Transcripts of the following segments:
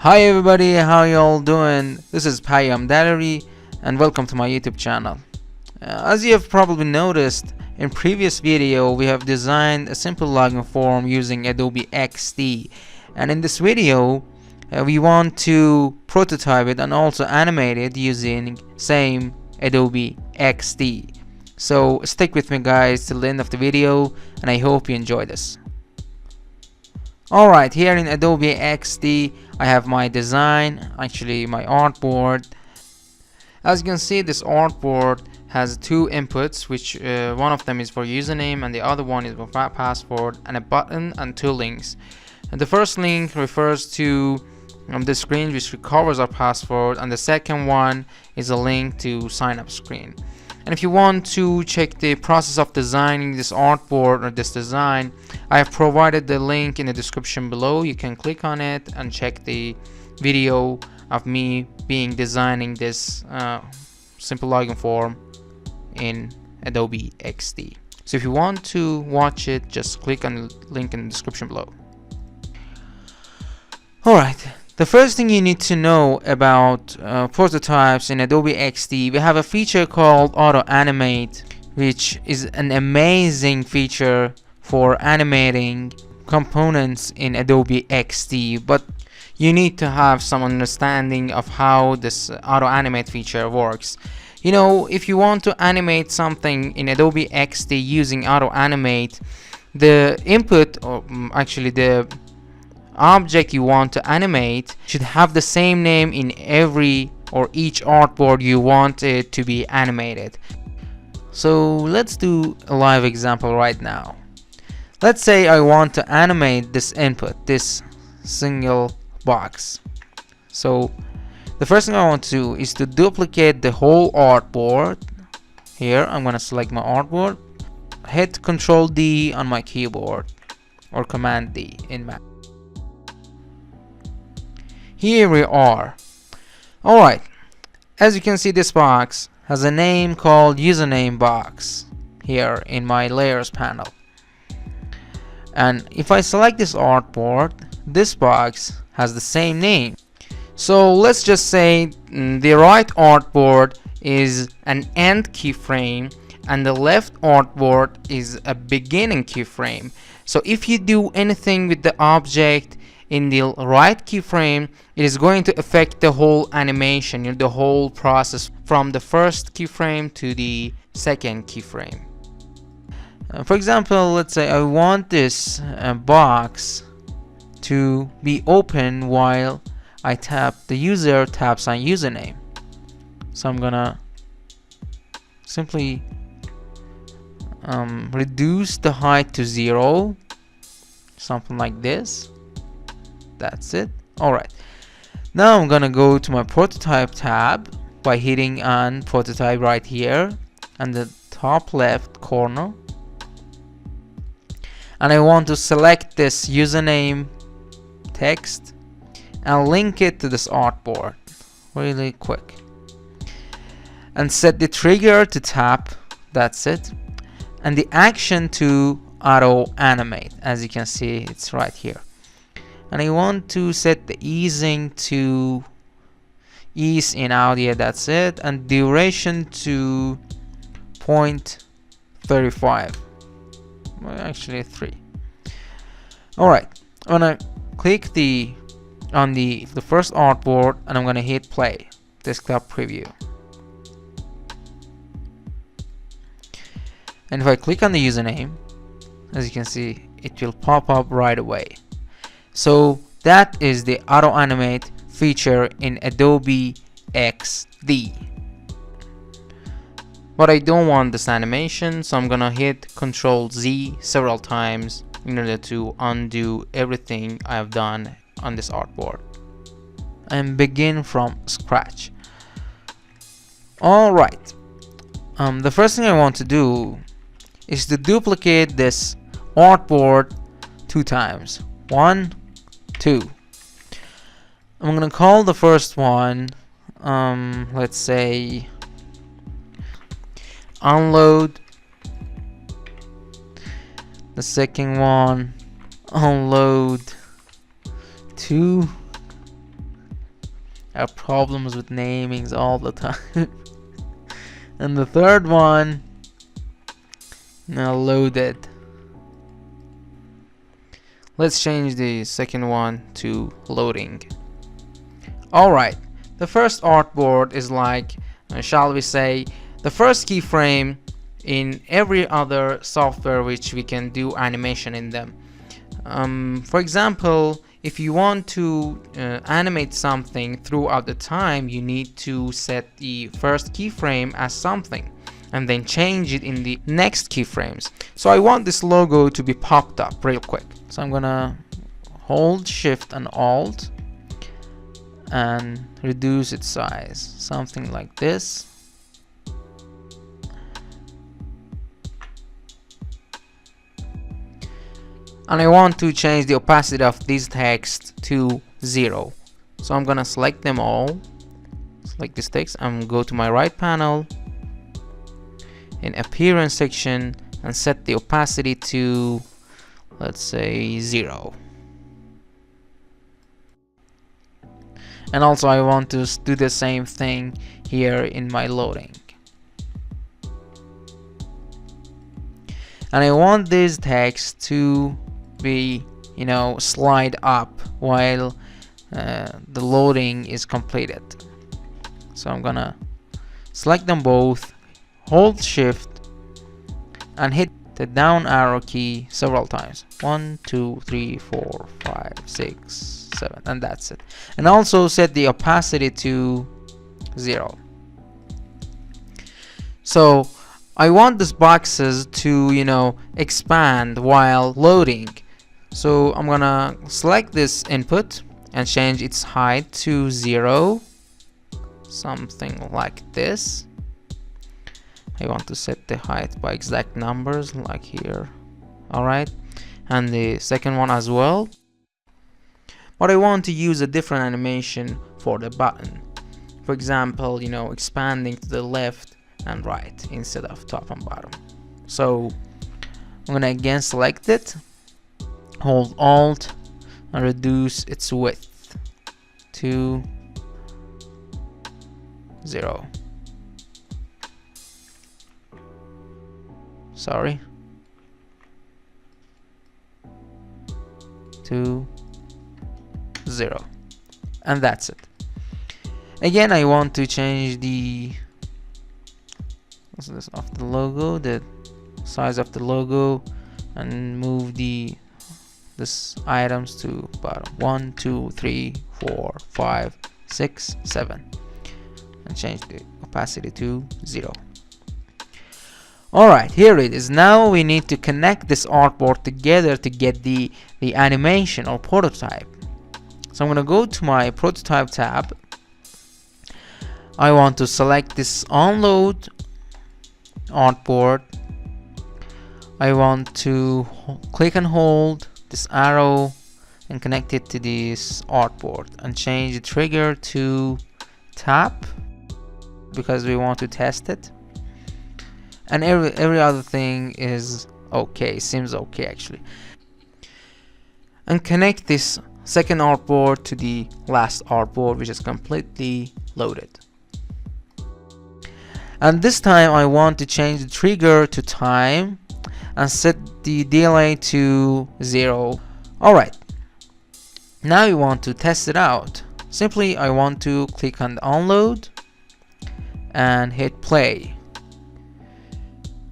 Hi everybody, how y'all doing? This is Payam Dallery and welcome to my YouTube channel. As you have probably noticed, in previous video we have designed a simple login form using Adobe XD, and in this video we want to prototype it and also animate it using same Adobe XD. So stick with me guys till the end of the video and I hope you enjoy this. Alright, here in Adobe XD I have my design, actually my artboard. As you can see, this artboard has two inputs, which one of them is for username and the other one is for password, and a button and two links. And the first link refers to the screen which recovers our password, and the second one is a link to sign up screen. And if you want to check the process of designing this artboard or this design, I have provided the link in the description below. You can click on it and check the video of me designing this simple login form in Adobe XD. So if you want to watch it, just click on the link in the description below. Alright, the first thing you need to know about prototypes in Adobe XD, we have a feature called Auto-Animate, which is an amazing feature for animating components in Adobe XD, but you need to have some understanding of how this Auto-Animate feature works. You know, if you want to animate something in Adobe XD using Auto-Animate, the input, or actually the object you want to animate, should have the same name in every or each artboard you want it to be animated. So let's do a live example right now. Let's say I want to animate this input, this single box. So the first thing I want to do is to duplicate the whole artboard. Here I'm going to select my artboard, hit Ctrl D on my keyboard or Command D in Mac. Here we are. Alright, as you can see, this box has a name called username box here in my layers panel. And if I select this artboard, this box has the same name. So let's just say the right artboard is an end keyframe and the left artboard is a beginning keyframe. So if you do anything with the object in the right keyframe, it is going to affect the whole animation, the whole process from the first keyframe to the second keyframe. For example, let's say I want this box to be open while the user taps on username. So I'm gonna simply reduce the height to 0, something like this. That's it. Alright, now I'm gonna go to my prototype tab by hitting on prototype right here on the top left corner, and I want to select this username text and link it to this artboard really quick and set the trigger to tap. That's it, and the action to auto-animate. As you can see, it's right here. And I want to set the easing to ease in audio. That's it, and duration to 0.35, well, actually 3. Alright, I'm gonna click on the first artboard and I'm gonna hit play, desktop preview. And if I click on the username, as you can see, it will pop up right away. So that is the Auto-Animate feature in Adobe XD. But I don't want this animation, so I'm gonna hit Ctrl Z several times in order to undo everything I have done on this artboard and begin from scratch. Alright, the first thing I want to do is to duplicate this artboard 2 times. 1, 2. I'm gonna call the first one, let's say unload. The second one, unload 2. have problems with namings all the time. And the third one, now loaded. Let's change the second one to loading. Alright, the first artboard is like, shall we say, the first keyframe in every other software which we can do animation in them. For example, if you want to animate something throughout the time, you need to set the first keyframe as something and then change it in the next keyframes. So I want this logo to be popped up real quick. So I'm gonna hold Shift and Alt and reduce its size, something like this. And I want to change the opacity of this text to 0. So I'm gonna select them all, select this text, and go to my right panel in appearance section and set the opacity to, let's say, 0. And also I want to do the same thing here in my loading. And I want this text to be, slide up while the loading is completed. So I'm gonna select them both, hold Shift and hit the down arrow key several times. 1, 2, 3, 4, 5, 6, 7, and that's it. And also set the opacity to 0. So I want these boxes to, expand while loading. So I'm gonna select this input and change its height to 0, something like this. I want to set the height by exact numbers like here. Alright, and the second one as well. But I want to use a different animation for the button. For example, expanding to the left and right instead of top and bottom. So I'm gonna again select it, hold Alt and reduce its width to 0. Sorry, to 0, and that's it. Again, I want to change the of the logo, the size of the logo, and move this items to bottom. 1, 2, 3, 4, 5, 6, 7, and change the opacity to 0. Alright, here it is. Now we need to connect this artboard together to get the animation or prototype. So I'm gonna go to my prototype tab. I want to select this onload artboard. I want to click and hold this arrow and connect it to this artboard and change the trigger to tap because we want to test it. And every other thing is okay, seems okay actually. And connect this second artboard to the last artboard, which is completely loaded. And this time I want to change the trigger to time and set the delay to 0. Alright, now you want to test it out. Simply I want to click on the download and hit play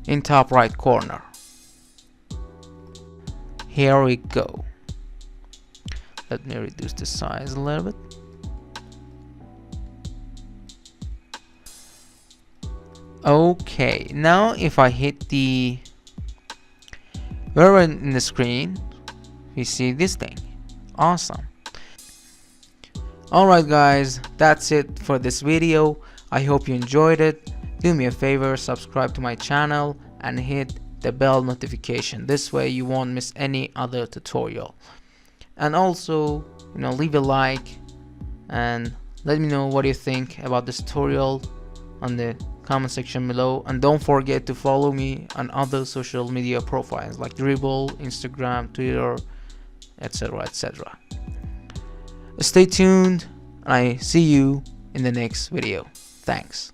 in top right corner. Here we go. Let me reduce the size a little bit. Okay, now if I hit the where in the screen, we see this thing. Awesome. Alright guys, that's it for this video. I hope you enjoyed it. Do me a favor, subscribe to my channel and hit the bell notification. This way you won't miss any other tutorial. And also, leave a like and let me know what you think about this tutorial on the comment section below. And don't forget to follow me on other social media profiles like Dribble, Instagram, Twitter, etc. etc. Stay tuned and I see you in the next video. Thanks.